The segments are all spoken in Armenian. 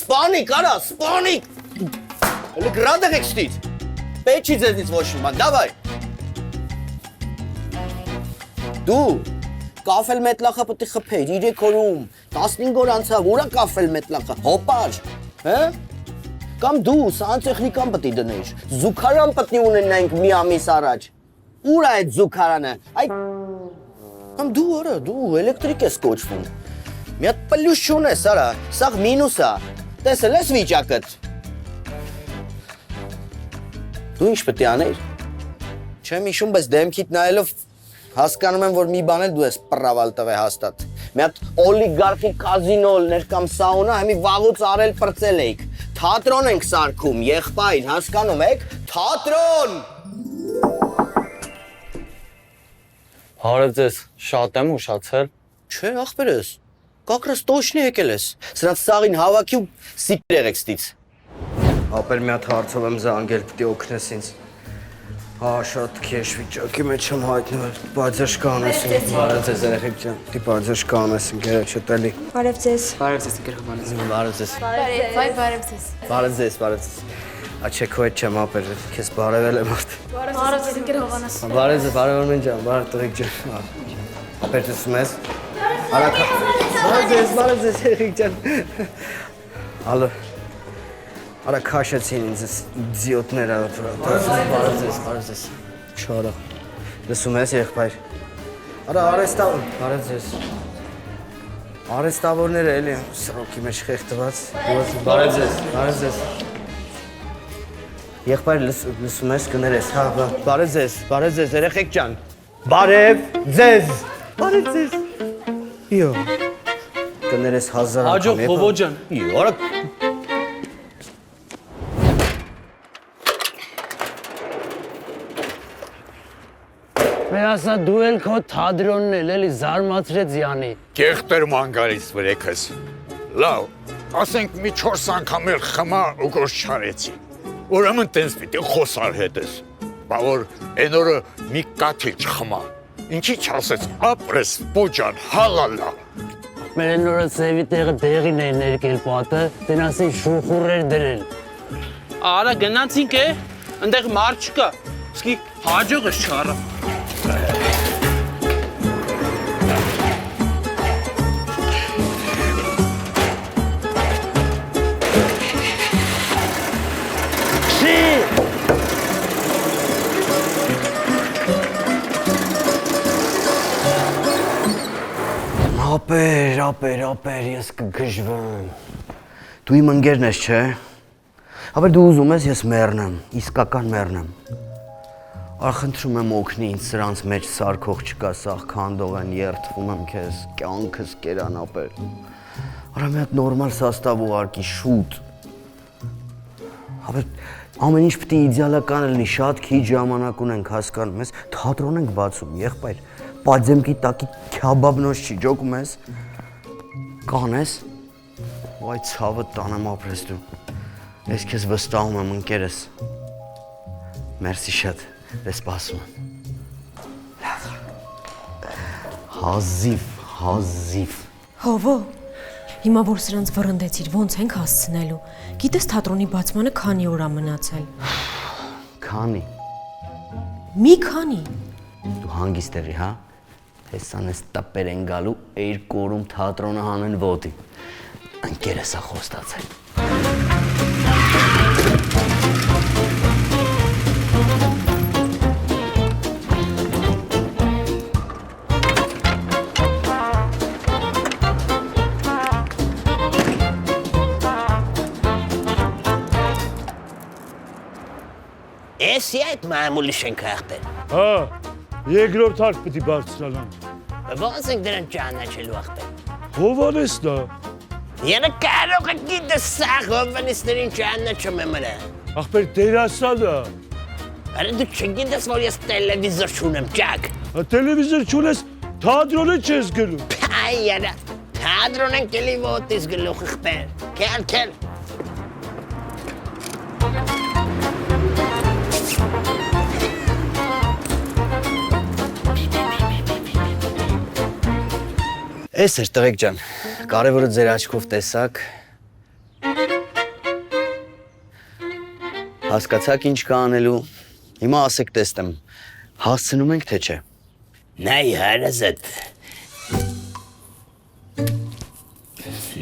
Սպանիկ, արա, սպանիկ։ Էլի գրանդ եղեք ստից։ Պետք չի ձեզնից ոչ մի բան, դավայ։ Դու կաֆել մետլախը պետք է խփեիր 3 օրում, 15 օր անցավ, ուրա կաֆել մետլախը, հոպար, հա? Կամ դու սանտեխնիկան պետք է դնեիր, զուգարան պետք է ունենայինք մի ամիս առաջ։ Ուր է այդ զուգարանը։ Այ կամ դու արա, դու էլեկտրիկ ես կոչվում։ Մի հատ պլյուս չունես, արա, սա մինուս է։ Տեսել ես վիճակդ։ Դու ինչ պետք է անեիր։ Չեմ հիշում, բայց դեմքիդ նայելով հասկանում եմ, որ մի բան էլ դու ես պռավալ տվե հաստատ։ Մի հատ օլիգարխի կազինոներ կամ սաունա հիմի վաղուց արել պրծել էիք։ Թատրոն ենք սարքում, եղբայր, հասկանում եք։ Թատրոն։ Հարև ձեզ, շատ եմ ուշացել։ Չէ, ախպերս, կակրս տոշնի եկել ես, սրանց սաղին հավաքի ու սիկր եղեք ստից։ Ապեր մի հատ հարցով եմ զանգել, պտի օգնես ինձ։ Հա, շատ քեշ վիճակի մեջ եմ հայտնվել, բարձաշկա անես ինձ։ Բարև ձեզ, երեխեք ջան, պտի բարձաշկա անես ինձ, գերեկ չտելի։ Բարև ձեզ։ Բարև ձեզ, ընկեր Հովհաննես։ Բարև ձեզ։ Բարև ձեզ։ Բարև ձեզ, բարև ձեզ։ Աչե քո հետ չեմ ապեր, քեզ բարևել եմ արդ։ Բարև ձեզ, ընկեր Հովհաննես։ Բարև ձեզ, բարևորմեն ջան, բարև տղեկ ջան։ Ապեր տեսնում ես։ Բարև ձեզ, երեխեք ջան։ Ալո։ Արա քաշեցին ինձ իդիոտները։ Բարև ձեզ։ Չարա։ Լսում ես եղբայր։ Արա արեստավոր, բարև ձեզ։ Արեստավորները էլի սրոքի մեջ խեղդված։ Բարև ձեզ։ Եղբայր լսում ես կներես, հա, բարև ձեզ, երեխեք ջան։ Բարև ձեզ։ Իո։ Կներես 1000 անգամ։ Հաջող Հովո ջան։ Իո, արա Մեր ասա դու էլ քո թադրոնն էլ էլի զարմացրեց Յանի։ Կեղտեր մանգարից վրեքս։ Լավ, ասենք մի 4 անգամ էլ խմա ու գործ չարեցի։ Ուրեմն տենց պիտի խոսար հետս։ Բա որ այն օրը մի կաթիլ չխմա։ Ինչի չասեց, ապրես պոջան, հալալա։ Մեր այն օրը սևի տեղը դեղին է ներկել պատը, տենասին շուխուռեր դրել։ Արա գնացինք է, ընդեղ մարդ չկա, սկի հաջողս չառա։ Ապեր, ես կգժվեմ։ Դու իմ ընկերն ես, չէ։ Ապեր դու ուզում ես, ես մեռնեմ, իսկական մեռնեմ։ Խնդրում եմ օգնի ինձ սրանց մեջ սարքող չկա, սաղ քանդող են, երդվում եմ քեզ, կյանքս կերան ապեր։ Արա մի հատ նորմալ սաստավ ուղարկի, շուտ։ Ապեր ամեն ինչ պիտի իդեալական լինի, շատ քիչ ժամանակ ունենք, հասկանում ես, թատրոն ենք բացում, եղբայր, պատզեմքի տակի քյաբաբնոց չի, ջոկում ես, կանես, այ ցավը տանեմ ապրես դու, ես քեզ վստահում եմ ընկերս, մերսի շատ, ես սպասում եմ, հազիվ, Հովո, հիմա որ սրանց վռնդեցիր, ոնց ենք հասցնելու, գիտես թատրոնի բացմանը քանի օր է մնացել։ Քանի։ Մի քանի։ Դու հանգիստ եղի, հա, հեսան ես տպեր են գալու, 2 օրում թատրոնը հանեն ոտի, ընկերս է խոստացել։ Էսի այդ մամուլի շենքը ախտել։ Հա, երկրորդ հարկ պիտի բարձրանան։ Ոնց ենք դրան ճանաչելու ախտել։ Հովհաննեսն է։ Երը կարող է գիտես սաղ Հովհաննեսներին ճանաչում եմ արա։ Ախպեր դերասան է։ Արա դու չգիտես, որ ես տելևիզոր չունեմ, ճակ։ Տելևիզոր չունես, թատրոնը չես գնում։ Այ արա, թատրոն ենք էլի ոտից գլուխ ախպեր։ Քել։ Էս էր տղեկ ջան, կարևորը ձեր աչքով տեսակ, Հասկացաք ինչ կա անելու։ Հիմա ասեք տեսնեմ, հասցնում ենք թե չէ։ Նայ հարազատ։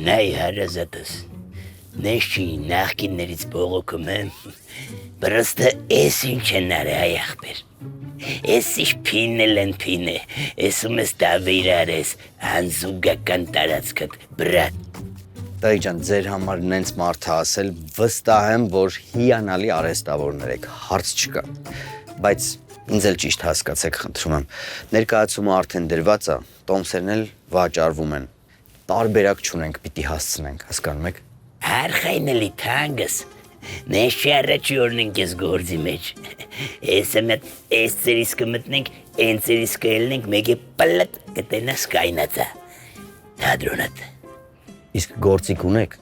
Նայ հարազատս։ Նեշի նախկիններից բողոքում եմ։ Պրստը էս ինչ են արի այ աղբեր։ Էս ինչ փինել են փինե։ Էսում ես դավիրար ես անզուգական տարածքդ, բրատ։ Տղեկ ջան, ձեր համար նենց մարդ ասել, վստահ եմ, որ հիանալի արհեստավորներ եք, հարց չկա։ Բայց ինձ էլ ճիշտ հասկացեք, խնդրում եմ։ Ներկայացումը արդեն դրված է, տոմսերն էլ վաճառվում են։ Տարբերակ չունենք, պիտի հասցնենք, հասկանում եք։ Արխայնելի թանգս։ Նեշի առաջի օրն ենք ես գործի մեջ։ Էս ծերիս կմտնենք, են ծերիս կելնենք, մեկ է պլատ կտենաս կայնացա։ Թադրոնատ։ Իսկ գործիք ունեք։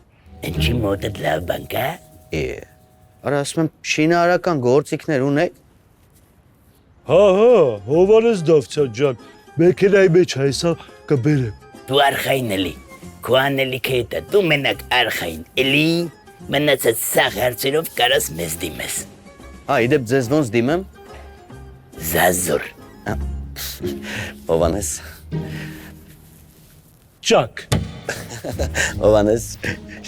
Ինչի մոտդ լավ բան կա։ Արա ասում եմ, շինարարական գործիքներ ունեք։ Հա, Հովանես Դավթյան ջան, մեքենայի մեջ այսա կբերեմ։ Դու արխայնելի, քո անելիքը հետը, դու մենակ արխայն, էլի մնացած սաղ հարցերով կարաս մեզ դիմես։ Իդեպ ձեզ ոնց դիմեմ։ Զազոր։ Հովանես։ Ճակ։ Հովանես,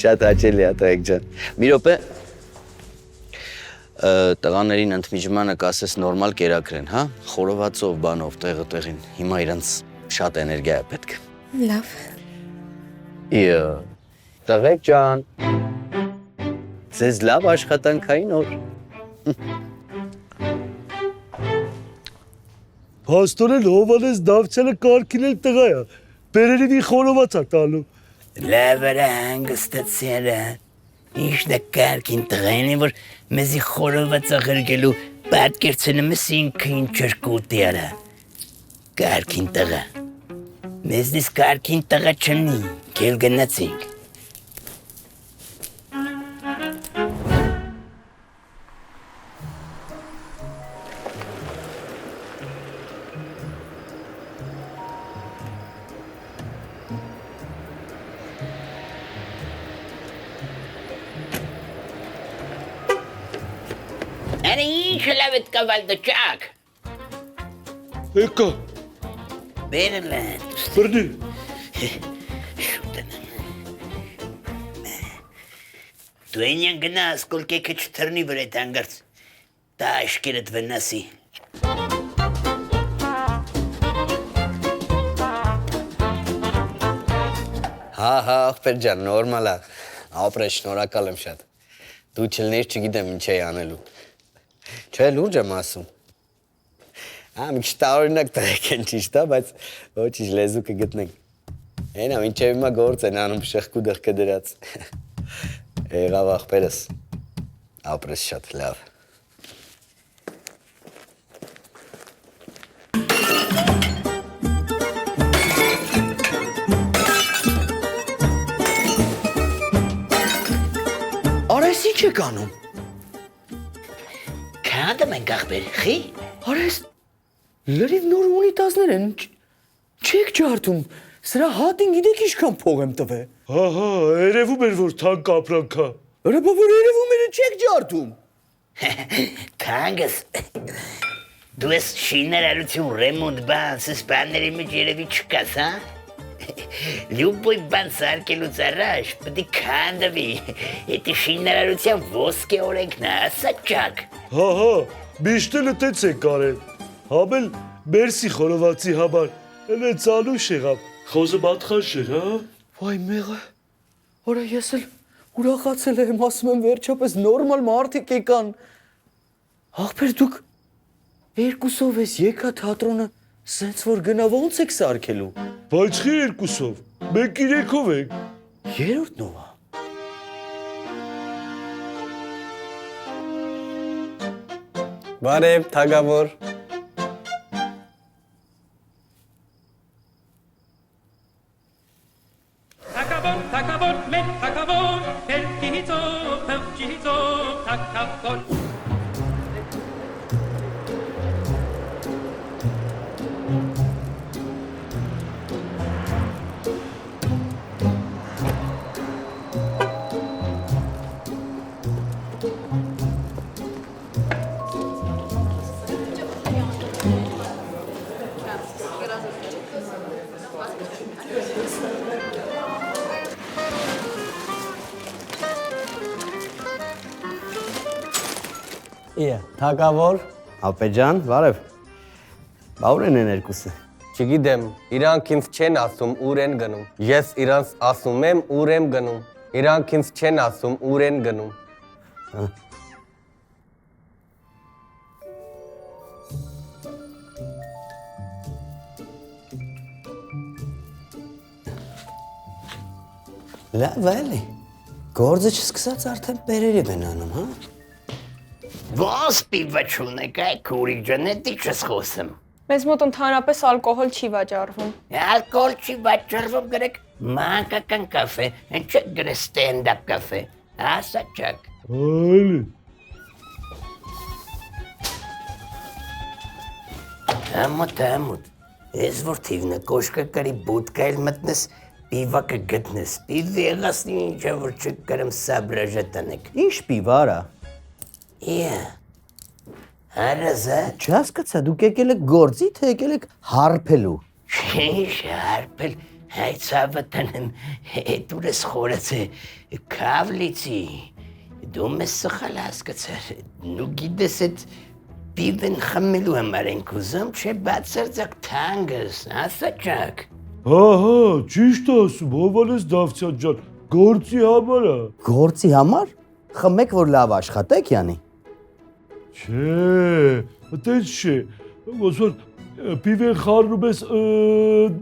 շատ հաճելի է տղեկ ջան։ Մի րոպե տղաներին ընդմիջմանը կասես նորմալ կերակրեն, հա? Խորովածով, բանով, տեղը տեղին։ Հիմա իրանց շատ էներգիա է պետք։ Լավ։ Տղեկ ջան։ Ձեզ լավ աշխատանքային օր։ Փաստորեն Հովանես Դավթյանը կարգինել տղա է, բերերին խորոված է տալու։ Լավ արա հանգստացիարա, ինչ դա կարգին տղային է, որ մեզի խորոված աղրգելու պատկերցնում ես ինքը ինչ չրկուտի արա։ Կարգին տղա, մեզնից կարգին տղա չնի, կել գնացինք։ Անի ինչ լավ էդ կավալ դճակ։ Եկա, Բերել են։ բրնի։ Շուտն։ Դու ենյան գնաս, կոլկեքը չթրնի վր էդ անգարց։ Դա աշկերդ վնասի։ Հա, աղբեր ջան, նորմալ է։ Ապրես, շնորհակալ եմ շատ։ Դու չլներ չգիտեմ ինչ էի անելու։ Չէ, լուրջ եմ ասում։ Մի քիչ տարօրինակ տղեկ են ճիշտ է, բայց ոչինչ լեզու կգտնենք։ Այնա մինչև հիմա գործ են անում շեղկու դղկը դրած։ Եղավ աղբերս։ Ապրես շատ լավ։ Արես ինչ եք անում։ Քանդը մենք աղբեր, խի։ Արես լրիվ նոր ունիտազներ են, չեք ջարդում, սրա հատին գիտեք ինչքան փող եմ տվել։ Հա, երևում էր, որ թանկ ապրանք է։ Արա բա որ երևում էր չեք ջարդում։ Թանգս, դու ես շինարարություն ռեմոնտ բան, սս բանների մեջ երևի չկաս, հա։ Լյուբոյ բան սարկելուց առաջ պտի քանդվի, էտի շինարարության ոսկե օրենքն է, ասա ճակ։ Հա, միշտ էլ տենց ենք կարել։ Համել մերսի խորովածի համար, էլ է ծանուշ եղավ, խոզը բատխաշ էր, հա։ Վայ մեղը, արա ես էլ ուրախացել եմ, ասում եմ վերջապես նորմալ մարդիկ եկան։ Աղբեր դուք երկուսով ես եկա թատրոնը, սենց որ գնա ոնց եք սարքելու։ Բայց խի երկուսով, մենք իրեքով ենք։ Երորդն ով է։ Բարև, թագավոր։ Թակավոր, մեկ թակավոր, հերկիհիծով, հղջիհիծով, թակավոր։ Իա, թակավոր։ Ապեջան, բարև։ Բա ուր են երկուսը։ Չգիտեմ, իրանք ինձ չեն ասում ուր են գնում։ Ես իրանց ասում եմ ուր եմ գնում։ Իրանք ինձ չեն ասում ուր են գնում։ Լավ էլի։ Գործը չսկսած արդեն պերերիվ են անում, հա։ Ոնց պիվը չունեք, այ քուրիկ ջան, դի չես խոսում։ Մեզ մոտ ընդհանրապես ալկոհոլ չի վաճառվում։ Ալկոհոլ չի վաճառվում, գրեք մանկական կաֆե, ինչ գրե ստենդափ կաֆե։ Ասա չակ։ Այլի։ Ամոթ։ Ես որ թիվնը կոշկը կարի բուտկա էլ մտնես, պիվա կգտնես։ Պիվի եղասնի ինչա որ չկարեմ սաբրաժա տնեք։ Ինչ պիվա արա։ Իա։ Հարազա։ Չհասկացա, դուք եկել եք գործի, թե եկել եք հարբելու։ Ինչ հարբել, հայ ցավը տնեմ, հետ ուր ես խորացե, կավլիցի, դու մեզ սխալ հասկացար, նու գիտես էտ պիվեն խմելու համար ենք ուզում, չէ բացարձակ թանգս, ասա ճակ։ Հա, ճիշտ ասում, Հովանես Դավթյան ջան, գործի համար է։ Գործի համար։ Խմեք, որ լավ աշխատեք, յանի։ Չէ, այդպես չէ, ոնց որ պիվեն խառնում ես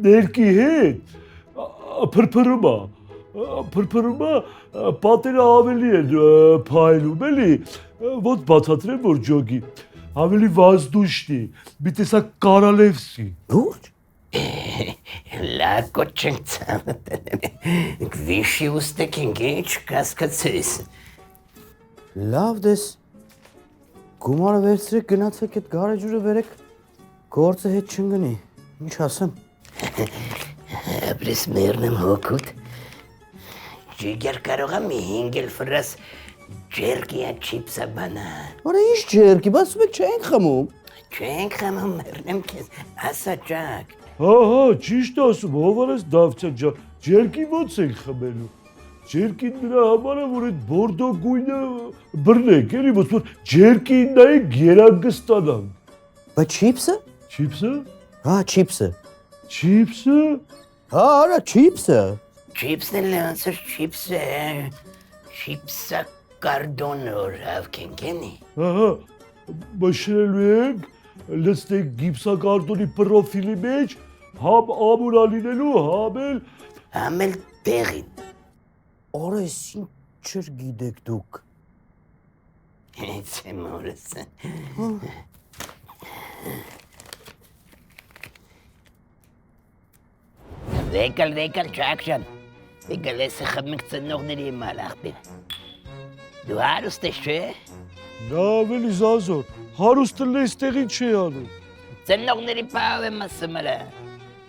ներկի հետ, փրփրում է, պատերը ավելի են փայլում, էլի, ոնց բացատրեմ, որ ջոգի, ավելի վազդուշտի, մի տեսակ կարալևսի։ Ո՞չ։ Լակո չենք ծամը տնեմ, գվիշի ուստեք ենք ինչ կասկացես։ Լավ դես։ Գումարը վերցրեք, գնացեք այդ գարեջուրը վերեք, գործը հետ չընկնի, ինչ ասեմ։ Ապրես մերնեմ հոգուտ, ջիգեր կարող եմ 5 ֆրաս ջերկիա չիպսա բանա։ Արա ինչ ջերկի, բայց եք չենք խմում։ Չենք խմում մերնեմ քեզ, ասա ճակ։ Հա, ճիշտ ասում, Հովանես Դավթյան ջան, ջերկի ոնց ենք խմելու։ Ջերկին նրա համար է, որ այդ բորդո գույնը բռնեք, էլի, ոնց որ ջերկին նայեք երանգ ստանանք։ Բայց չիպսը։ Չիպսը։ Հա, չիպսը։ Չիպսը։ Հա, արա չիպսը։ Չիպսն էլ ոնց որ չիպսը, չիպսա կարդոնոր հավքենք ենի։ Ահա, մշրելու ենք, լցնենք գիպսակարտոնի պրոֆիլի մեջ, համ ամուրա լինելու, համ էլ տեղին։ Արա, ես ինչ գիտեք դուք։ Հենց եմ օրս։ Վեկալ ճակ ժան, վեկալ եսը խմենք ծնողների մալ աղբեր։ Դու հարուստ ես չէ։ Լավ էլի Զազոր, հարուստը լես տեղին չի անում։ Ծնողների պահով եմ ասում արա։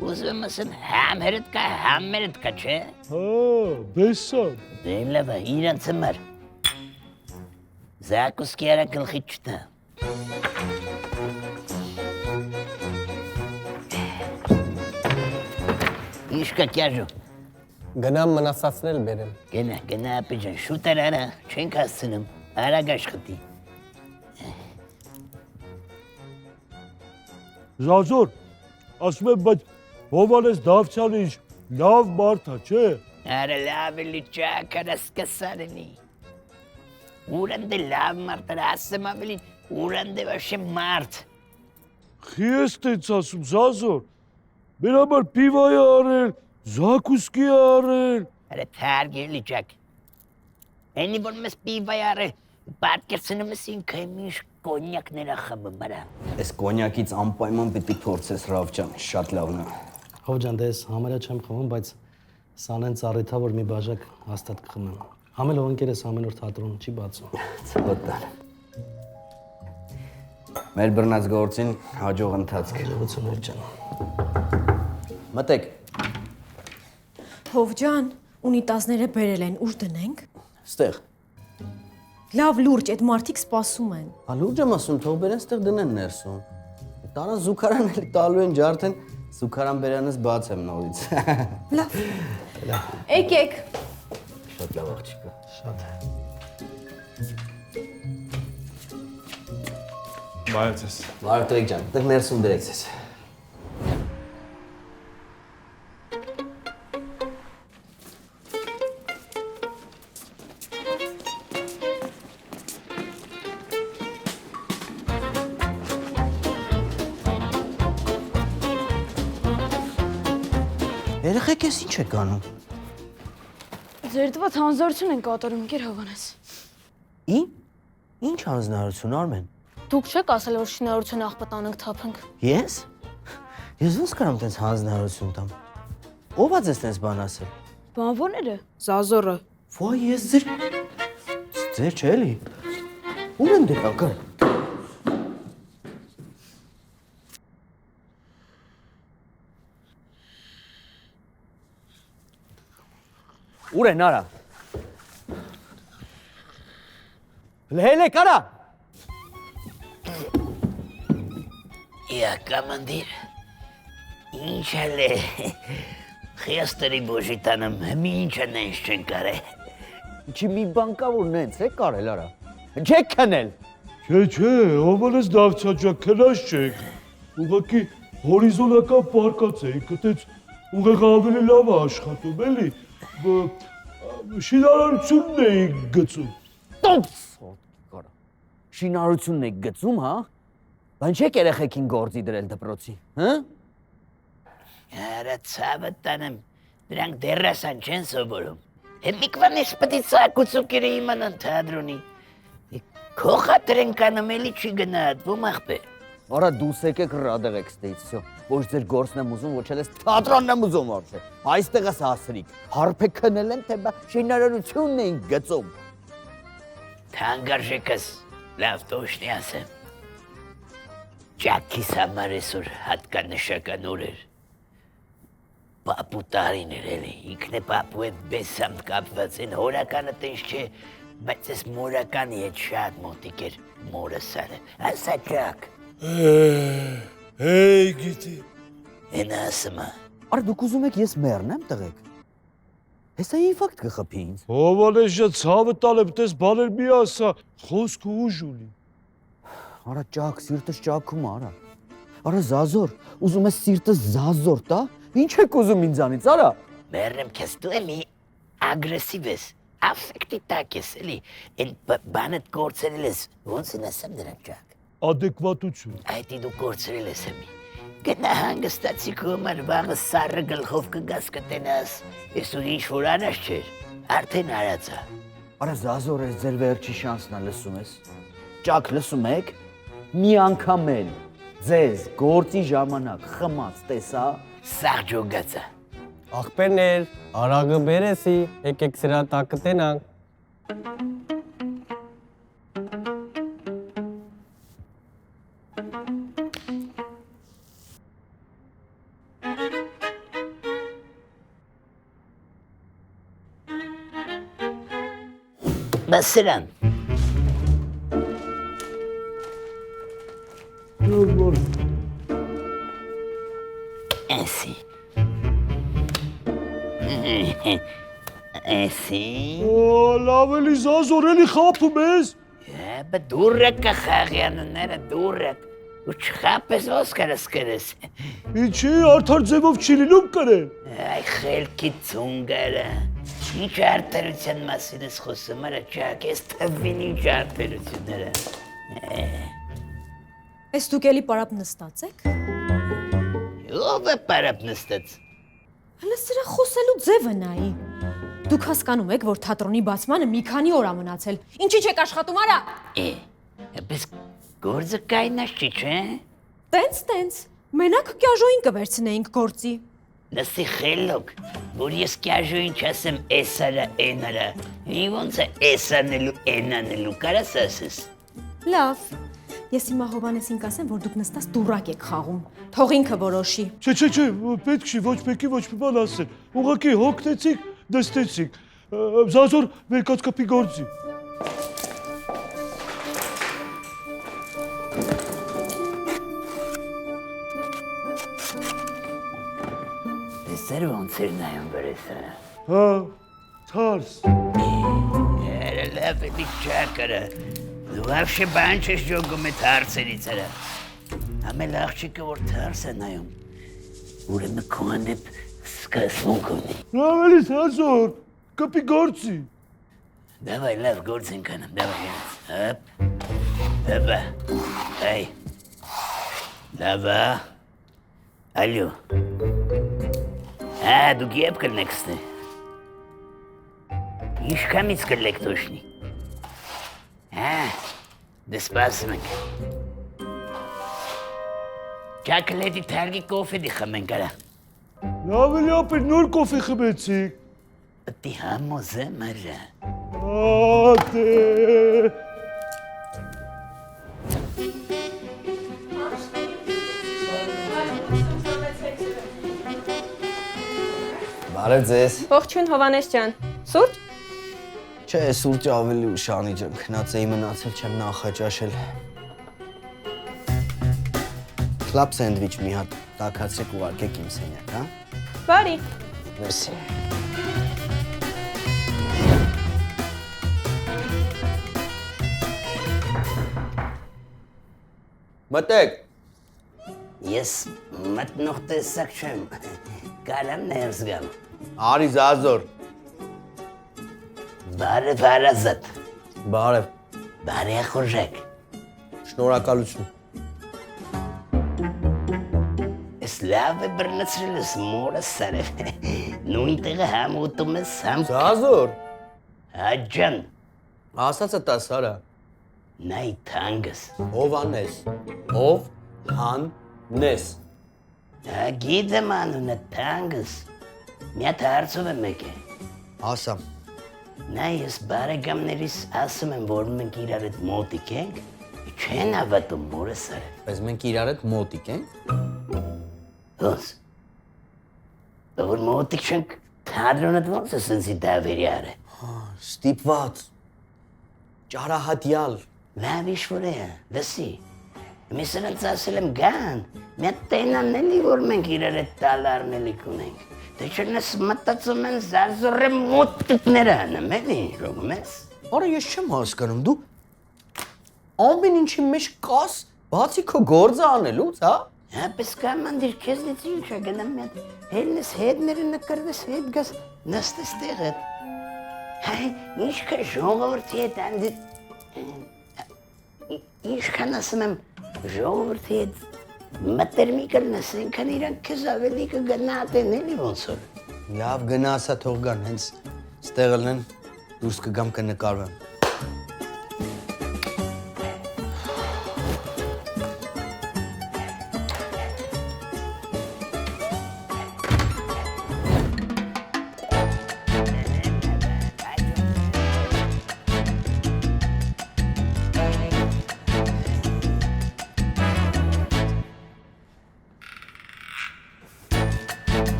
Ուզում եմ ասում համ հերդ կա, համ մերդ կա, չէ։ Հա, բեսան։ Դե լավ է, իրանց համար։ Զակուսկի արա գլխի չտա։ Ինչ կա կյաժու։ Գնամ մնասացնել բերեմ։ Գնա ապեջան, շուտար արա, չենք հասցնում, արագ աշխատի։ Զազոր, ասում եմ, բայց Հովանես Դավթյանը ինչ լավ մարդ է, չէ։ Արա լավ էլի ճակ արա սկսարենի։ Ուրանդե լավ մարդ արա, ասեմ ավելին, ուրանդե վաշե մարդ։ Խի ես տենց ասում, Զազոր, մեր համար պիվա է արել, զակուսկի է արել։ Արա թարգելի ճակ։ Էնի որ մեզ պիվա է արել, պատկերցնում ես ինքը միշ կոնյակներ ախմում արա։ Այս կոնյակից անպայման պիտի փորձես Ռավ ջան, շատ լավն է։ Հով ջան, դե ես համարյա չեմ խմում, բայց սանեն ծառիթա, որ մի բաժակ հաստատ կխմեմ։ Համելով ընկերս ամեն օր թատրոն չի բացում։ Ցոտար։ Մեր բռնած գործին հաջող ընթացք։ Ջողություն Հով ջան։ Մտեք։ Հով ջան, ունիտազները բերել են, ուր դնենք։ Ստեղ։ Լավ լուրջ, այդ մարդիկ սպասում են։ Հա լուրջ եմ ասում, թող բերեն ստեղ դնեն ներսում։ Տանը զուգարան էլ տալու են ջարդեն, զուգարան բերանս բաց եմ նորից։ Լավ։ Եկեք։ Շատ լավ աղջիկա։ Շատ։ Բարև ձեզ։ Բարև Տղեկ ջան, դուք ներսում դրեք ձեզ։ Երեխեք ես ինչ եք գանում։ Ձեր տված հանձնարարություն են կատարում, գեր Հովանես։ Ինչ հանձնարարություն Արմեն։ Դուք չեք ասել, որ շինարարություն աղբատ անենք թափենք։ Ես։ Ես ոնց կարամ տենց հանձնարարություն տամ։ Ո՞վ է ձեզ տենց բան ասել։ Բանվորները։ Զազորը։ Ոայ ես ձեր չէ էլի։ Ո՞ւր եմ դրել գար։ Ուր են արա։ Լեհել եք արա։ Յա կամանդիր, ինչ էլ է, խիաստերի բոժի տանեմ, հմի ինչ նենց չեն կարե։ Չի մի բան կա, որ նենց է կարել արա։ Չեք քնել։ Չէ, Հովանես Դավթյաջան, քնած չեք։ Ուղղակի հորիզոնական պարկած էիք, այդպես ուղղակի ավելի լավ է աշխատում, էլի։ Շինարարությունն էիք գծում։ Տոպս կարա։ Շինարարությունն եք գծում, հա։ Բան չեք երեխեքին գործի դրել դպրոցի, հա։ Արա ցավը տանեմ, դրանք դեռասան չեն սովորում։ Հմիկվանես պտի ծակուցուկերը իմանան թատրոնի։ Քո խատրեն կանում էլի չի գնահատվում աղբեր։ Արա դուս եկեք ռադեղ եք ստեից, всё։ Ոչ ձեր գործն եմ ուզում, ոչ էլ ես թատրոնն եմ ուզում արժե։ Այստեղ ես հասրիկ։ Հարփը քնել են, թե բա շինարարությունն էին գծում։ Թանգարժեքս լավ տոշնի ասեմ։ Ջակիս համար այսօր հատկանշական օր էր։ Պապու տարին էր էլի, ինքն է պապու հետ բեսամտ կապված են, հորականը տենց չէ, բայց ես մորականի հետ շատ մոտիկ էր մորը սարը, ասա ջակ։ Հեյ գիտի։ Են ասմա։ Արա դուք ուզում եք ես մեռնեմ տղեկ։ Հեսա ինֆակտ կխփի ինձ։ Հովանես ջան, ցավը տալեմ, տես բաներ մի ասա, խոսքը ուժ ունի։ Արա ճակ, սիրտս ճաքում արա։ Արա Զազոր, ուզում ես սիրտս Զազոր տա։ Ինչ եք ուզում ինձանից, արա։ Մեռնեմ քեզ դու էմի ագրեսիվ ես, աֆեկտի տակ ես էլի, են բանդ կործրել ես, ոնց են ասեմ դրանք ջակ։ Ադեկվատություն։ Այդի դու կործրել ես էմի։ Գնա հանգստացի քո համար վաղը սառը գլխով կգաս կտենաս, ես ու ինչ որ արած չէր, արդեն արած է։ Արա Զազոր, ես ձեր վերջի շանսն է, լսում ես։ Ճակ լսում եք։ Մի անգամ էլ ձեզ գործի ժամանակ խմած տեսա։ Սաղ ջոգացա։ Աղբերներ, արագը բերեսի, եկեք սրա տակը տենանք։ Բասրան։ Էսի։ Էսի։ Լավ էլի Զազոր, էլի խափում ես։ Բա դուրակ կա խաղյանները, դուրակ։ Ու չխապես ոնց կարաս կրես։ Ինչի, արդար ձևով չի լինում կրեն։ Այ խելքի ծունգարա։ Ինչ արտերության մասին ես խոսում, արա ջակ, ես թվին ինչ արտերությունները։ Էս դուք էլի պարապ նստած եք։ Ով է պարապ նստած։ Հələ սրա խոսելու ձևը նայի։ Դուք հասկանում եք, որ թատրոնի բացմանը մի քանի օր է մնացել։ Ինչի՞ չեք աշխատում, արա։ Պես գործը կայնաշ չի, չէ։ Տենց, մենակ կյաժոին կվերցնեինք գործի։ Լսի խելոք, որ ես կյաժոին չասեմ էսարա, էնարա, ոնց է էսանելու, էնանելու, կարաս ասես։ Լավ, ես հիմա Հովանեսին կասեմ, որ դուք նստած դուրակ եք խաղում, թող ինքը որոշի։ Չէ, պետք չի ոչ մեկի ոչ մի բան ասել, ուղղակի հոգնեցիք, դստեցիք, Զազոր վերկած կպի գործի։ Տեսեր ոնց էր նայում վրեսը։ Հա, թարս։ Լավ էլի ճակարա, Դու вообще բան չես ջոգում այդ հարցերից արա։ Ամեն աղջիկը որ հարց է նայում, ուրեմն քո հանդեպ սկսվում կունի։ Ավելի Զազոր, կպի գործի։ Давай, լավ գործ ենք անում, давай։ Հապ։ Հապա։ Այ։ Լավա։ Ալո։ Դու գեբ կլնեք ստե։ Իշքամից կլեք տոշնի։ Դե սպասում ենք։ Չակլետի թարգի կոֆե դի խմենք արա։ Ավելի ապեր նոր կոֆե խմեցիք։ Պտի համոզեմ արա։ Ատե։ Բարև ձեզ։ Ողջույն Հովանես ջան։ Սուրճ։ Չէ, սուրճը ավելի ուշանի ջան, քնած էի մնացել, չեմ նախաճաշել։ Կլաբ սենդվիչ մի հատ տաքացրեք ուղարկեք իմ սենյակ, հա։ Բարի։ Մերսի։ Մտեք։ Ես մտնող տեսակ չեմ, կարամ ներս գամ։ Արի Զազոր։ Բարև հարազատ։ Բարև։ Բարև խորժակ։ Շնորհակալություն։ Ես լավ է բռնացրել ես մորը սարև։ Նույն տեղը համ ուտում ես, համ… Զազոր։ Հաջան։ Ասացը տաս արա։ Նայ թանգս։ Հովանես։ Հովանես։ Գիտեմ անունը թանգս։ Մի հատ հարցով եմ եկել։ Ասա։ Նա ես բարեկամներիս ասում եմ, որ մենք իրար հետ մոտիկ ենք, չեն հավատում մորս արև։ Բայց մենք իրար հետ մոտիկ ենք։ Ոնց։ Որ մոտիկ չենք, թադրոնդ ոնց է սնցի դավերի արը։ Ստիպված։ Ճարահատյալ։ Լավ իշվոր է, լսի։ Մի սրանց ասել եմ գան, մի հատ տենան էլի, որ մենք իրար հետ տալարնելիք ունենք։ Դե չնես մտածում են Զազորը մոտիկները անեմ, էլի, ռոգում ես։ Արա ես չեմ հասկանում, դու ամեն ինչի մեջ կաս, բացի քո գործը անելուց, հա։ Ապես կամանդիր քեզնից ինչ է գնամ մի հատ հելնես հետները նկրվես հետ գաս նստես տեղը։ Հայ, ինչքա ժողովրդի հետ անդի… Ինչքան ասում եմ ժողովրդի հետ մտերմի կլնես, ենքան իրանք քեզ ավելի կգնատեն էլի ոնց որ։ Լավ գնասա թող գան, հենց ստեղ ելնեն դուրս կգամ կնկարվեմ։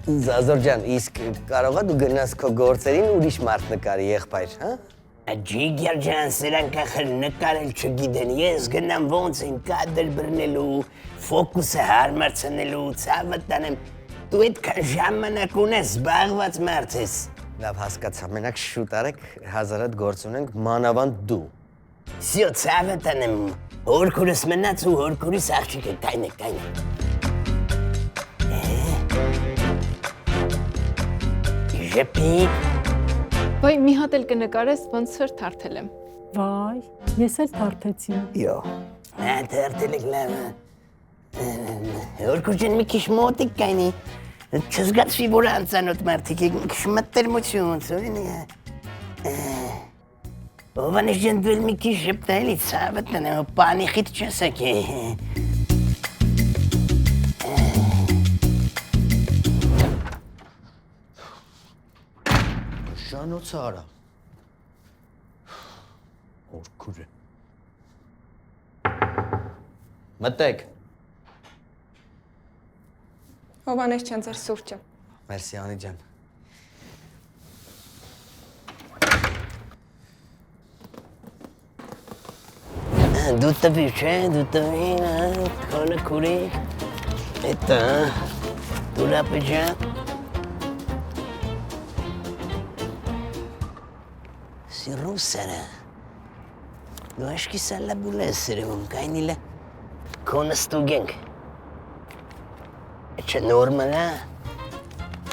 Զազոր ջան, իսկ կարող է դու գնաս քո գործերին ուրիշ մարդ նկարի եղբայր, հա։ Ջիգեր ջան, սրանք ախր նկարել չգիտեն, ես գնամ ոնց են կադր բռնելու, ֆոկուսը հարմարցնելու, ցավը տանեմ, դու այդքան ժամանակ ունես, զբաղված մարդ ես։ Լավ հասկացա, մենակ շուտ արեք, 1000 հատ գործ ունենք, մանավանդ դու։ Սյո ցավը տանեմ, հորքուրս մնաց ու հորքուրիս աղջիկը, կայնեք։ Ժպիկ։ Վայ, մի հատ էլ կնկարես, ոնց որ թարթել եմ։ Վայ, ես էլ թարթեցի։ Յո։ Թարթել եք լավ։ Հորքուր ջան մի քիչ մոտիկ կայնի։ Չզգացվի, որ անծանոթ մարդիկ եք, մի քիչ մտերմություն, ծորին է։ Հովանես ջան դու էլ մի քիչ ժպտա էլի ցավը տնեմ, պանիխիտ չես եկի։ Շանոցը արա։ Հորքուր է։ Մտեք։ Հովանես ջան, ձեր սուրճը։ Մերսի Անի ջան։ Դու տվիր, չէ, դու տվին, քոնը քուրիկ, էտա, դու լապը ջան։ Си русара. Дошки са ла булесеревым, кайнила. Констугенг. Че нормала?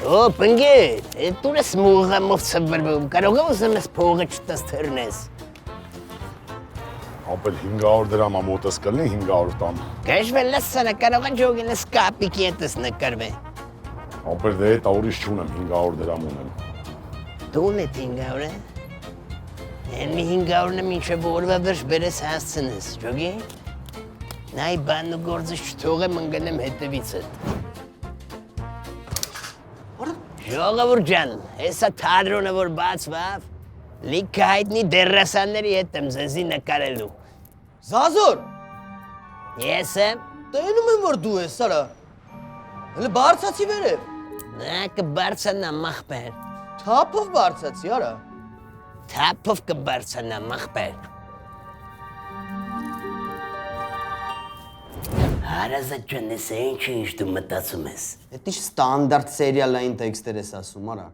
О, пенге, դու ես մուղամով ծվրվում, կարող ես ես փողը չտասթրնես։ Ապել 500 դրամ ամոտս կլնի 500 տան։ Կեշվել լսանը կարող են ժոգել ես կապիկ ետս նկրվե։ Ապել դե հետ ուրիշ չունեմ 500 դրամ ունեմ։ Դուն է 500-ը։ Ենի 500-ը մինչև օրվա վերջ բերես հասցնես, ժոգի։ Նայ բան ու գործը չթողեմ ընկնեմ հետևիցդ։ Ժողովուրդ ջան, հեսա թատրոնը որ բացվավ, լիքը հայտնի դերասանների հետ եմ ձեզի նկարելու։ Զազոր, Ես եմ։ տենում եմ որ դու ես, արա։ Հələ բարձացի վերև։ Նա կբարձանա մախպեր։ Թափով բարձացի, արա։ Թափով կբարձանա մախպեր։ Հարազատ ջան, ես ինչ դու մտածում ես։ Էդ ինչ ստանդարտ սերիալային տեքստեր ես ասում, արա։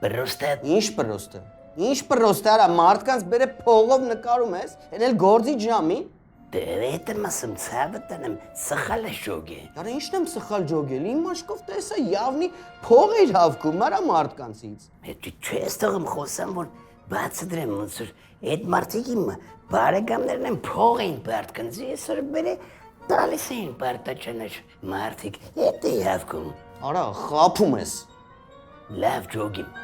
Պրոստը։ Ինչ պրոստը։ Ինչ պրոստը, արա, մարդկանց բերե փողով նկարում ես, էլ գործի ժամի։ Դե եմ ասում ցավը տանեմ, սխալ է շոգե։ Արա ինչն եմ սխալ ջոգել, իմ մաշկով տեսա явնի փող էր հավքում, արա մարդկանցից։ Դե չես թողում խոսամ, որ բացը դրեմ ոնց որ այդ մարդիկ իմ բարեկամներն են փող էին բարձ ես որ բերե տալիս էին բարտաճանաչ մարդիկ, հետ է հավքում։ Արա, խափում ես։ Լավ ջոգիմ։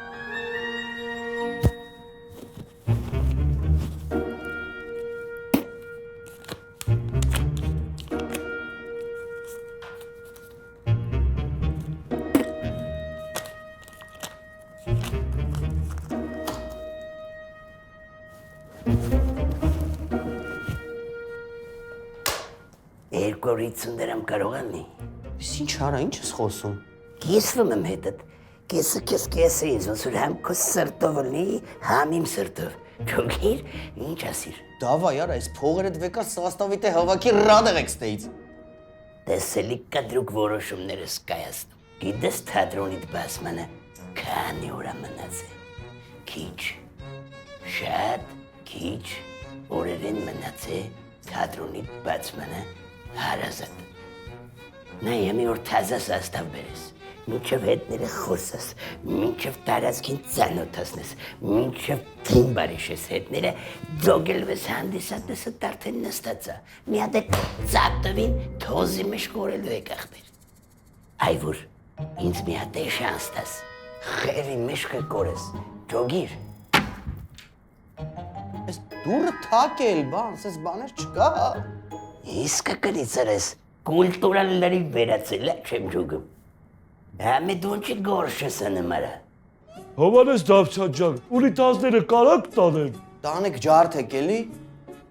Երկորիցուն դրամ կարող անի։ Ես ինչ արա, ինչ ես խոսում։ Կեսվում եմ հետդ, կեսը ինձ, ոնց որ համ քո սրտով լի, համ իմ սրտով։ Ջոգիր, ինչ ասիր։ Դավայ, արա, այս փողերը դվեկա սաստավիտ է հավաքի ռադեղ եք ստեից։ Տեսելի կադրուկ որոշումներս կայացնում։ Գիտես թատրոնիդ բացմանը քանի օր մնաց է։ Քիչ, շատ քիչ օրերին մնաց է թատրոնիդ բացմանը հարազատ։ Նայ մի օր թազա սաստավ բերես, մինչև հետները խոսես, մինչև տարածքին ծանոթացնես, մինչև թին բարիշես հետները ձոգելվես հանդիսատեսը արդեն նստածա, մի հատ է ծապտվին թոզի մեջ կորելու եք աղբեր։ Այ որ ինձ մի հատ է շանս տաս, խերի մեջ կկորես, ջոգիր։ Այս դուրը թակ էլ, բանս, այս բաներ չկա։ Իսկը կնիցրես, կուլտուրալների վերացել է չեմ ջոգում։ Համի դուն չի գորշ ես նմարա։ Հովանես Դավթյան ջան, ունիտազները կարակ տանեն։ Տանեք ջարդեք էլի։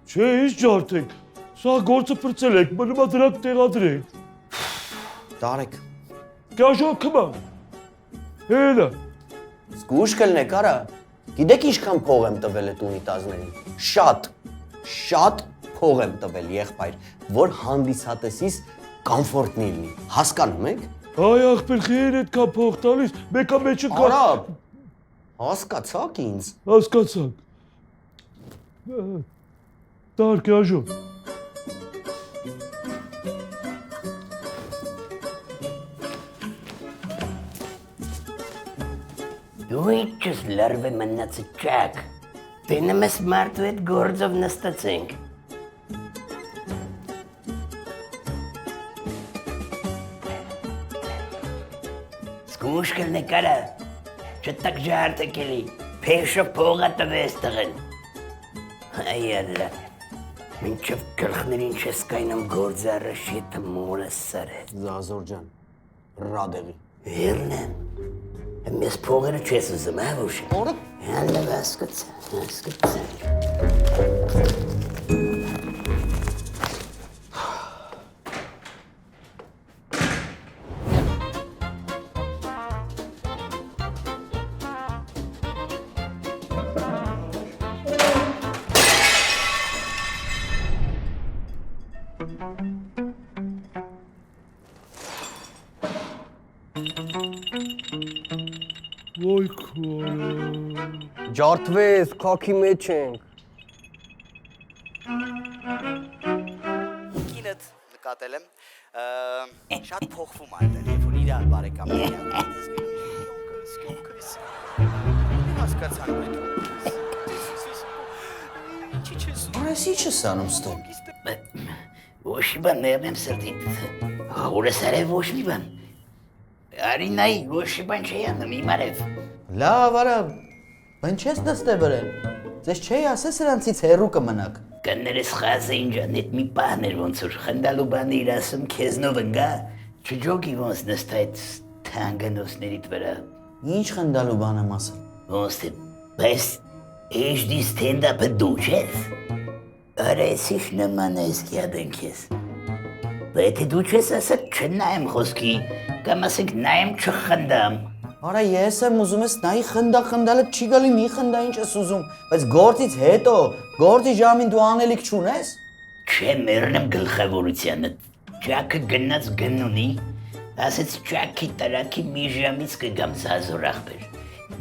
Չէ, ինչ ջարդեք։ Սա գործը պրծել եք, մնում է դրանք տեղադրենք։ Տարեք։ Գաշո կման։ Հելա։ Զգուշ կլնեք, արա։ Գիտեք ինչքան փող եմ տվել այդ ունիտազներին։ Շատ փող եմ տվել եղբայր, որ հանդիսատեսիս կոմֆորտնի լինի։ Հասկանում եք։ Այ ախպեր խեր այդքան փող տալիս, մեկը մեջը կա։ Արա, հասկացաք ինձ։ Հասկացանք։ Տար գաշո։ Դու ինչ ես լրվե մնացը ճակ, տենեմ ես մարդու հետ գործով նստացենք։ Զգուշ կլնեք արա, չտակ ջարդեք էլի, փեշով փողա տվես տղեն։ Այ ալլա, մինչև գլխներին չես կայնում գործը առաջիթը մորը սար է։ Զազոր ջան, ռադեղի։ Հերնեմ, ես փողերը չես ուզում, հա ոշ։ Օրը։ Հալա հասկացա։ Ոյ քորա։ Ջարդվես, քաքի մեջ ենք։ Կինդ նկատել եմ, շատ փոխվում այդտեղ, երբ որ իրար բարեկամներ են։ Հասկացան այդ։ Այս ի՞նչ ես անում ստո։ Ոչ մի բան ներեմ սրտիդ։ Ուրես արև ոչ մի բան։ Արինայի ոչ մի բան չի անում իմ արև։ Լավ, արա, բան չես նստե բրել։ Ձեզ չէի ասես սրանցից հեռու կմնաք։ Կներես խազը ինջան, էդ մի պահն էր ոնց որ խնդալու բանը իր ասում քեզնով ընգա, չջոգի ոնց նստա այդ թանգանոցներիդ վրա։ Ինչ խնդալու բան եմ ասել։ Ոնց թե, բայց HD stand-up-ը դու չես։ Արա ես ինչ նման ես կյադեն քեզ։ Բայց դու չես ասել չնայեմ խոսքի, կամ ասենք նայեմ չխնդամ։ Արա ես եմ ուզում ես նայի խնդալը չի գալի մի խնդա ինչ ես ուզում, բայց գործից հետո, գործի ժամին դու անելիք չունես։ Չէ մերնեմ գլխավորությանը, ճակը գնաց գնունի, ասեց ճակի տարակի մի ժամից կգամ զազոր աղբեր։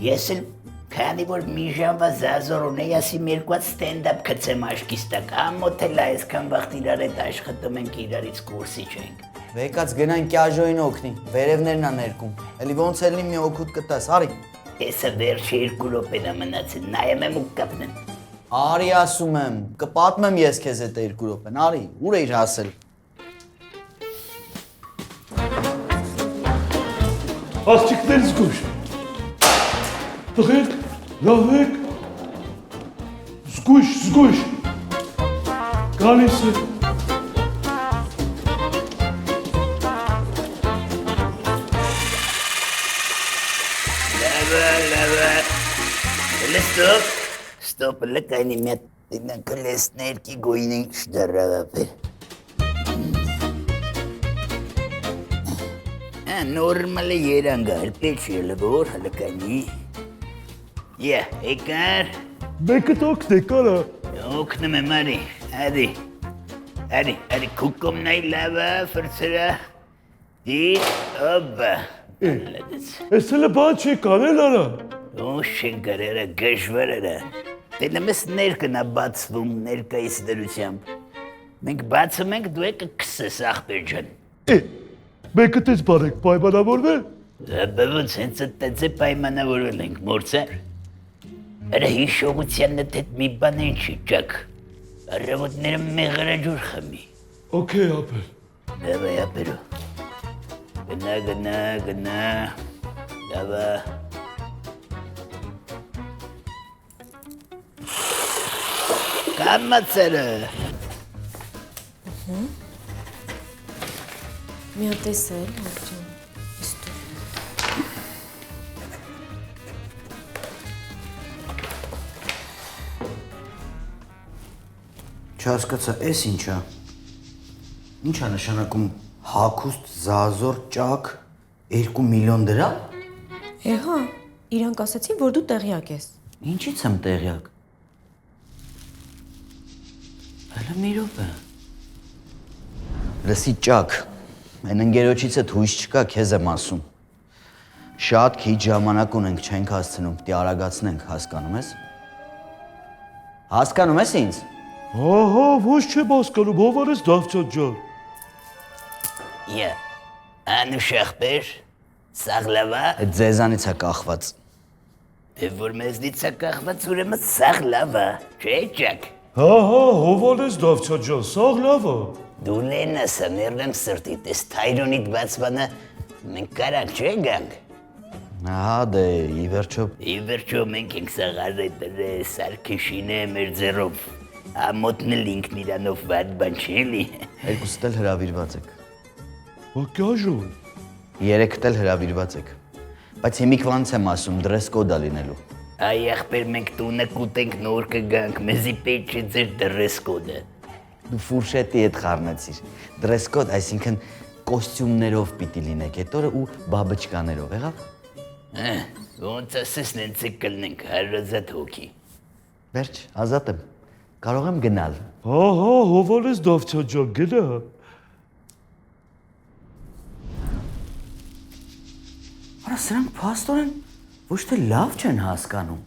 Ես էլ քանի որ մի ժամվա զազոր ունեի, ասիմ երկուած ստենդապ կծեմ աշկիս տակ, ամոթ էլ այսքան վաղտ իրար հետ աշխատում ենք իրարից կուրսի չենք։ Վեկած գնային կյաժոյին օգնի, վերևներն ա ներկում, էլի ոնց էլի մի օգուտ կտաս, արի։ Եսը վերջը 2 րոպեն ա մնացել, նայեմ եմ ու կապնեմ։ Արի ասում եմ, կպատմեմ ես քեզ հետ 2 րոպեն, արի, ուր էիր հասել։ Աղջիկներ զգույշ։ Տղեկ, լավ եք։ Զգույշ։ Գալիս է։ Լավա։ Ստոպ, լկայնի մետ կլեսներ կի գոյին շդարավապեր։ Նորմալ է երանգա, հրպեչ ելվոր, լկայնի։ Եկար։ Մեկդ օգնեք, արա։ Օգնում եմ, արի, կուկոմնայի լավա, վրցրա, դիր, օբա։ Ես էլ բան չի կարել, արա։ Ոնց չեն կարելը, գժվար արա։ Տենեմ ես ներկնա բացվում, ներկայիս դրությամբ։ Մենք բացում ենք, դու եկը կսես աղբեր ջան։ Մեկդ ես բարեք պայմանավորվել։ Բավոց հենց այդտեղ է պայմանավորվել ենք, մորցար։ Արա հիշողությանն հետ մի բան են չի, ճակ։ Առավոտները մեղրաջուր խմի։ Okay, ապեր։ Դավայ ապերո։ Գնա։ Դավա։ Կամացերը։ Մի հատ տեսել, հորջան, իստու։ Չհասկացա, էս ինչա։ Ինչա նշանակում հագուստ, զազոր, ճակ, 2 միլիոն դրամ։ Հա, իրանք ասացին, որ դու տեղյակ ես։ Ինչից եմ տեղյակ։ Հələ մի րոպե։ Լսի ճակ, այն ընկերոջիցդ հույս չկա, քեզ եմ ասում։ Շատ քիչ ժամանակ ունենք, չենք հասցնում, պիտի արագացնենք, հասկանում ես։ Հասկանում ես ինձ։ Ահա, ոչ չեմ հասկանում, ով արես Դավթյան ջան։ Անուշ աղբեր, սաղ լավա։ Ձեզանից է կախված։ Որ մեզնից է կախված, ուրեմն սաղ լավա, չէ ճակ։ Ահա, ով արես Դավթյան ջան, սաղ լավ է։ Դու լեն ասա, մերնեմ սրտիտ, ես թայրոնիտ բացվանը մենք կարանք չէ գանք։ Ահա դե, ի վերջո մենք ենք սաղարը դրե սարքիշին է մեր ձերով, ամոտն էլ ինքն իրանով վատ բան չի էլի։ Երկուսդ էլ հրավիրված եք։ Ակյաժոն։ Երեքդ էլ հրավիրված եք։ Բայց հիմիկվանց եմ ասում, դրես կոդ ա լինելու։ Այ աղբեր մենք տունը կուտենք նոր կգանք, մեզի պետք չէ ձեր դրես կոդը։ Դու ֆուրշետի հետ խառնեցիր։ Դրես կոդ, այսինքն կոստյումներով պիտի լինեք այդ օրը ու բաբչկաներով, եղավ։ Ոնց ասես նենց է կլնենք, հարազատ հոգի։ Վերջ, ազատ եմ, կարող եմ գնալ։ Ահա, ով արես Դավթյան ջան, գնա։ Արա, սրանք փաստորեն Ոչ թե լավ չեն հասկանում,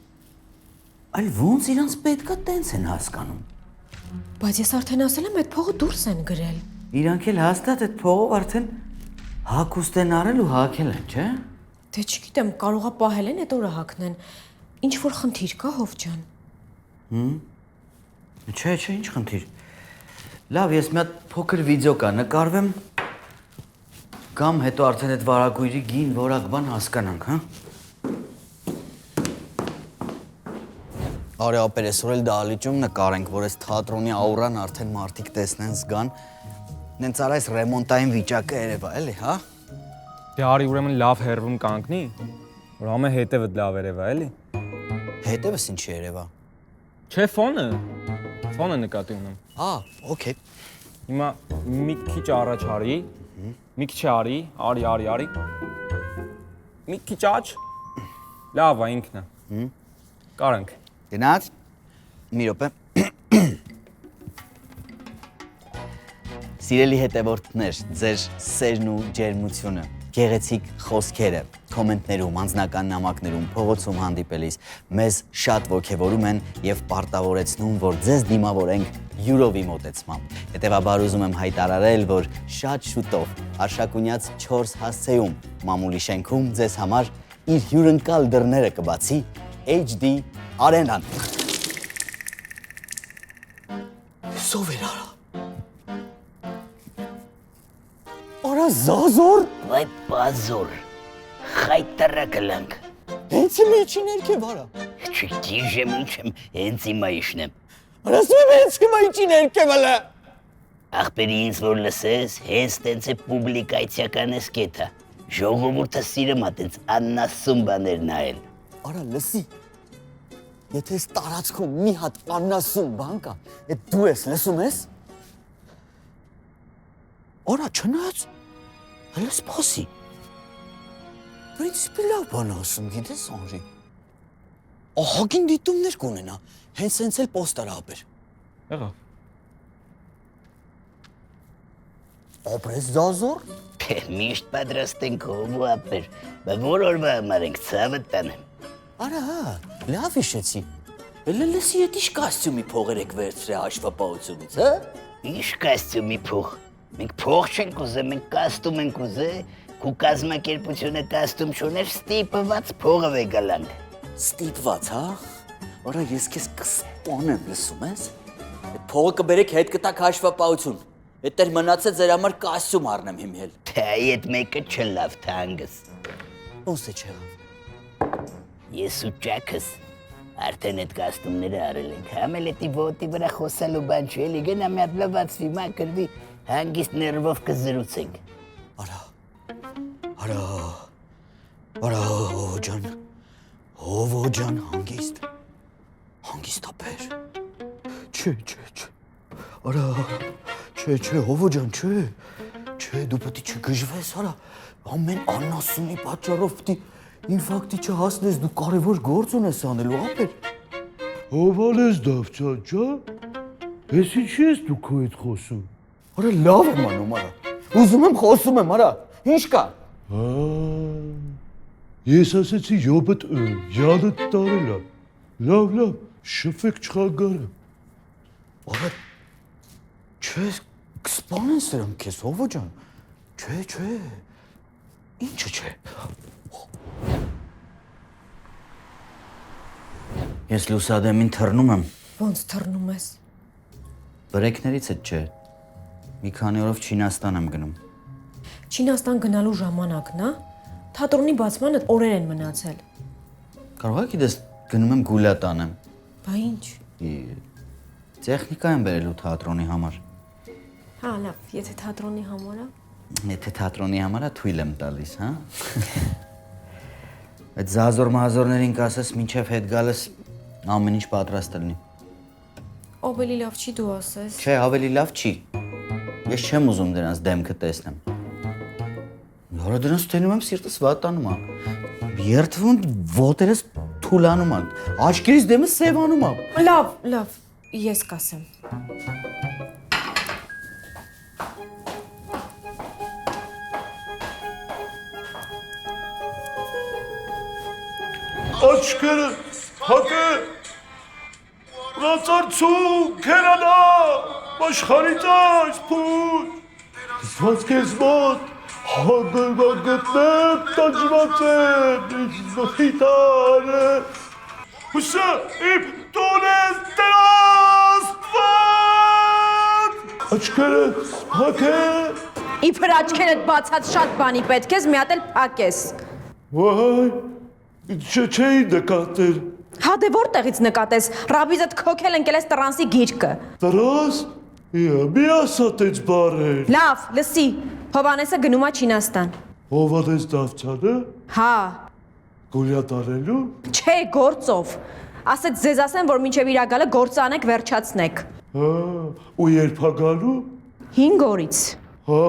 այլ ոնց իրանց պետքա տենց են հասկանում։ Բայց ես արդեն ասել եմ, այդ փողը դուրս են գրել։ Իրանք էլ հաստատ այդ փողով արդեն հակուստ են արել ու հակել են, չէ՞։ Դե չգիտեմ, կարողա պահել են, այդ օրը հակնեն։ Ինչ որ խնդիր կա, հով ջան։ Չէ, ինչ խնդիր։ Լավ, ես մի հատ փոքր վիդեո կա, նկարվեմ կամ հետո արդեն այդ վարագույրի գին որակ բան հասկանանք, հա։ Արի ապեր, այսօր էլ դահլիճում նկարենք, որ այս թատրոնի աուրան արդեն մարդիկ տեսնեն, զգան։ Նենց արա այս ռեմոնտային վիճակը երևա, էլի, հա։ Դե արի ուրեմն լավ հերվում կանգնի, որ ամե հետևդ լավ երևա, էլի։ Հետևս ինչ երևա։ Չէ, ֆոնը նկատի ունեմ։ Okay։ Հիմա մի քիչ առաջ արի, մի քիչ արի, արի։ Մի քիչ աջ։ Լավ է ինքն է։ Կարանք։ Գնաց։ Մի րոպե։ Սիրելի հետևորդներ, ձեր սերն ու ջերմությունը, գեղեցիկ խոսքերը, կոմենտներում, անձնական նամակներում, փողոցում հանդիպելիս մեզ շատ ոգևորում են եւ պարտավորեցնում, որ ձեզ դիմավորենք յուրովի մոտեցմամբ։ Հետևաբար ուզում եմ հայտարարել, որ շատ շուտով Արշակունյաց 4 հասցեում մամուլի շենքում ձեզ համար իր հյուրընկալ դռները կբացի HD Arena-ն։ Սովեր արա։ Արա զազոր։ Վայ բազոր։ Խայտարա կլանք։ Հենց իմ իջի ներքև արա։ Չգիտեմ ինչ եմ, հենց հիմա իշնեմ։ Ասում եմ հենց հիմա իջի ներքև ալա։ Ախպերի ինձ որ լսես, հենց տենց է պուբլիկացիական ես կետա։ Ժողովուրդը սիրում է տենց աննասուն բաներ նայել։ Արա լսի։ Եթե ես տարածքում մի հատ աննասուն բան կա, այդ դու ես, լսում ես։ Արա չնայած, հələ սպասի։ Պրինցիպի լավ բան ասում, գիտես Անրի։ Ահագին դիտումներ կունենա, հենց սենց էլ պոստար ապեր։ Եղավ։ Ապրես զազոր։ Միշտ պատրաստ ենք ով ու ապեր, բա որ օրվա համար ենք ցավը տանեմ։ Արա հա, լավ իշեցի։ Էլ լսի էդ իշ կոստյումի փողեր եք վերցրե հաշվապահությունից, հա։ Ինչ կոստյումի փող։ Մենք փող չենք ուզում, մենք կոստյում ենք ուզում, քու կազմակերպությունը կոստյում չուներ, ստիպված փողը վեգալանք։ Ստիպված, հա։ Արա ես քեզ կսպանեմ, լսում ես։ Այդ փողը կբերեք հետ կտակ հաշվապահություն։ Այդ դեր մնացած ձեր համար կոստյում առնեմ հիմել։ Թե այդ մեկը չլավ թանգս։ Ոնց է չեղավ։ Ես ու ճակս արդեն այդ կոստյումները արել ենք։ Համել էդի ոտի վրա խոսալու բան չի, էլի գնա մի հատ լվացվի, մակրվի, հանգիստ ներվով կզրուցենք։ Արա, հովո ջան, հանգիստ ապեր։ Չէ։ Արա, չէ, հովո ջան, չէ, դու պետք է չգժվես, արա, ամեն աննասունի պատճառով պետք է ինֆակտի չհասնես, դու կարևոր գործ ունես անելու, ապեր։ Հովանես դավթան, ջա։ Ես ինչի ես դու քո հետ խոսում։ Արա լավ եմ անում, արա։ Ուզում եմ խոսում եմ, արա։ Ինչ կա։ Ես ասեցի յոբդ յադդ տարելա։ Լավ, շփվեք չխագարը։ Արա, չէ, կսպանեն սրանք քեզ, հովո ջան։ Չէ։ Ինչը չէ։ Ես լուսադեմին թռնում եմ։ Ոնց թռնում ես։ Բրեքներից է չէ։ Մի քանի օրով Չինաստան եմ գնում։ Չինաստան գնալու ժամանակն է։ Թատրոնի բացմանը օրեր են մնացել։ Կարող եք իդես գնում եմ գուլա տանեմ։ Բա ինչ։ Տեխնիկա եմ բերելու թատրոնի համար։ Հա, լավ, եթե թատրոնի համար է։ Եթե թատրոնի համար է, թույլ եմ տալիս, հա։ Այդ զազոր-մազորներին կասես, մինչև հետ գալս ամեն ինչ պատրաստ լինի։ Ավելի լավ չի դու ասես։ Չէ, ավելի լավ չի։ Ես չեմ ուզում դրանց դեմքը տեսնեմ։ Հորա դրանց տենում եմ սիրտս վատանում է։ Երթվում ոտերս թուլանում է։ Աչքերից դեմս սևանում է։ Լավ, ես կասեմ։ աչքերը հատե Ռացարցում քերանա աշխարհից այս փուչ Դված քեզ մոտ հագնգտնեմ տաջված եմ խիտարը Հուսա իմ տունես տրաստված Աչքերը հատե Իբր աչքերդ բացած շատ բանի պետք ես, մի հատ էլ փակես։ Վայ, չէի նկատել։ Հա դե որտեղից նկատես, ռաբիզդ քոքել ընկել ես տրանսի գիրկը։ Տրանս, մի ասա տեց բարեր։ Լավ, լսի, Հովանեսը գնում է Չինաստան։ Հովանես Դավթյանը։ Հա։ Գոլյատ արելու։ Չէ, գործով։ Ասեց ձեզ ասեմ, որ մինչև իր գալը գործ անեք, վերջացնեք։ Հա, ու երբ ա գալու։ 5 օրից։ Հա,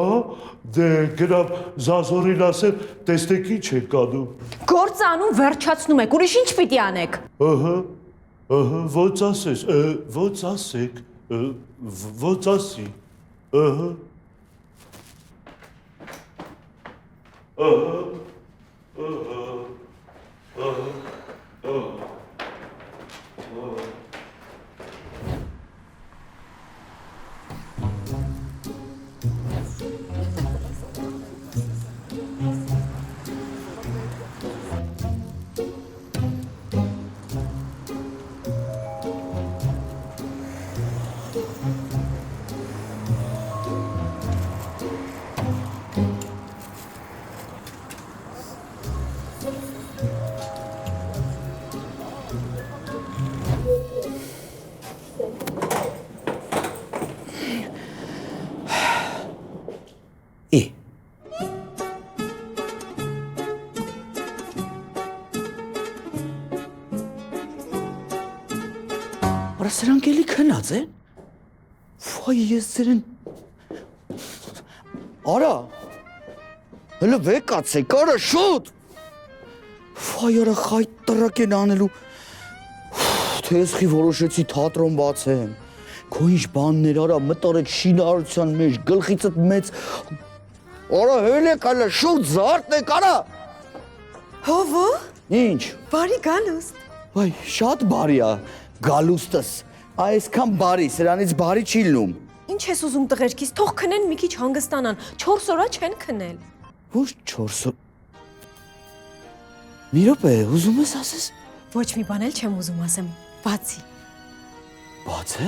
դե գրավ Զազորին ասել, տեսնեք ինչ եք անում։ Գործ անում վերջացնում եք, ուրիշ ինչ պիտի անեք։ Ահա, ոնց ասես, ոնց ասեք, ոնց ասի, ահա, Արա սրանք էլի քնած են։ Վայ ես ձերեն։ Արա։ Հələ վեկացեք, արա շուտ։ Վայ արա խայտ տրակ են անելու։ Թե ես խի որոշեցի թատրոն բացեմ։ Քո ինչ բաններ արա մտարեք շինարարության մեջ, գլխիցդ մեծ։ Արա հելեք հələ շուտ զարթնեք արա։ Հովո։ Ինչ։ Բարի գալուստ։ Վայ շատ բարի է։ Գալուստս, այսքան բարի, սրանից բարի չի լնում։ Ինչ ես ուզում տղերքից, թող քնեն մի քիչ հանգստանան, 4 օրա չեն քնել։ Ոչ 4 օր։ Մի րոպե, ուզում ես ասես։ Ոչ մի բան էլ չեմ ուզում ասեմ, բացի։ Բաց է։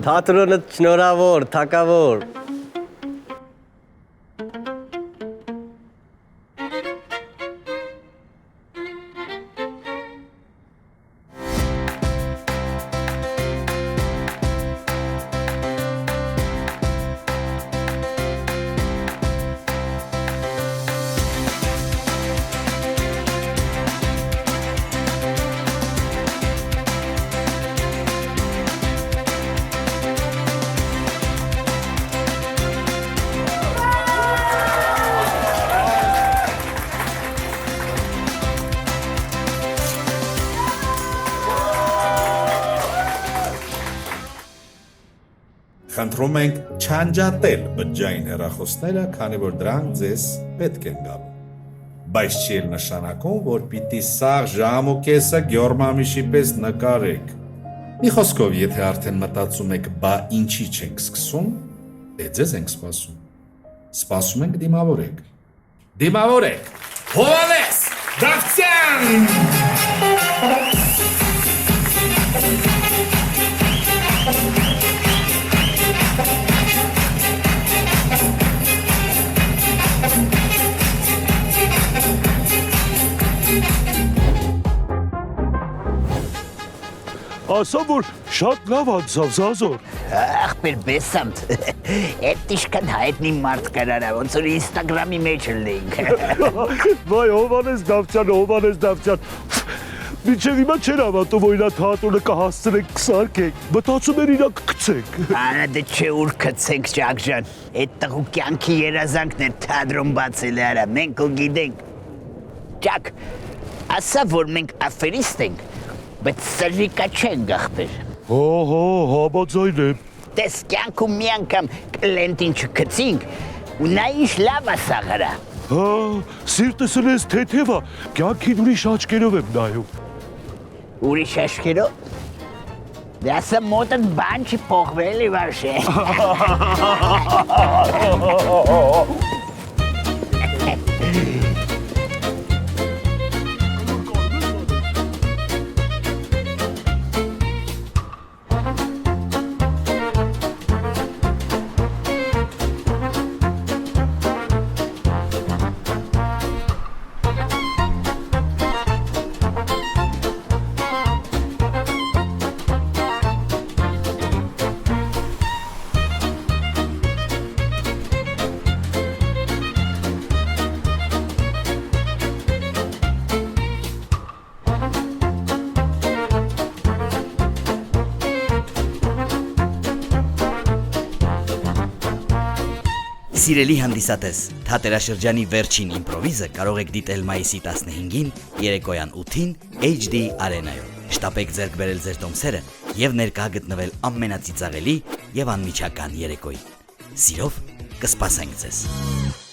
Թատրոնը շնորհավոր, թակավոր։ Խնդրում ենք չանջատել բջջային հեռախոսները, քանի որ դրանք ձեզ պետք են գալու։ Բայց չի էլ նշանակում, որ պիտի սաղ ժամ ու կեսը գյորմամիշի պես նկարեք։ Մի խոսքով, եթե արդեն մտածում եք, բա ինչի չենք սկսում, դե ձեզ ենք սպասում։ Սպասում ենք դիմավորեք։ Դիմավորեք։ Հովանես Դավթյան։ Ասա որ շատ լավ անցավ Զազոր։ Ախպեր բեսանտ։ Այդ իշքան հայտնի մարդ կարարա, ոնց որ Instagram-ի մեջ լինք։ Վայ Հովանես Դավթյան։ Մինչև հիմա չեր հավատում, որ իրա թատրոնը կհասցնենք կսարքենք, մտածում էր իրա կգցենք։ Արա դե չէ ուր կցենք Ջակջան։ Այդ տղու կյանքի երազանքն է թատրոն բացել արա, մենք ու գիտենք։ Ջակ, ասա որ մենք աֆերիստ ենք, բայց սրիկա չենք ախպեր։ Հա, համաձայն եմ։ Տես կյանքում մի անգամ կլենտին չգցինք, ու նա ինչ լավ ասաղարա։ Հա, սիրտս լես թեթևա, կյանքին ուրիշ աչքերով եմ նայում։ Ուրիշ աչքերով։ Դե ասա մոտդ բան չի փոխվել իվարշե։ Սիրելի հանդիսատես, թատերաշրջանի վերջին իմպրովիզը կարող եք դիտել մայիսի 15-ին, երեկոյան 8-ին HD Arena-ում։ Շտապեք ձեռք բերել ձեր տոմսերը եւ ներկա գտնվել ամենածիծաղելի եւ անմիջական երեկոյին։ Սիրով կսպասենք ձեզ։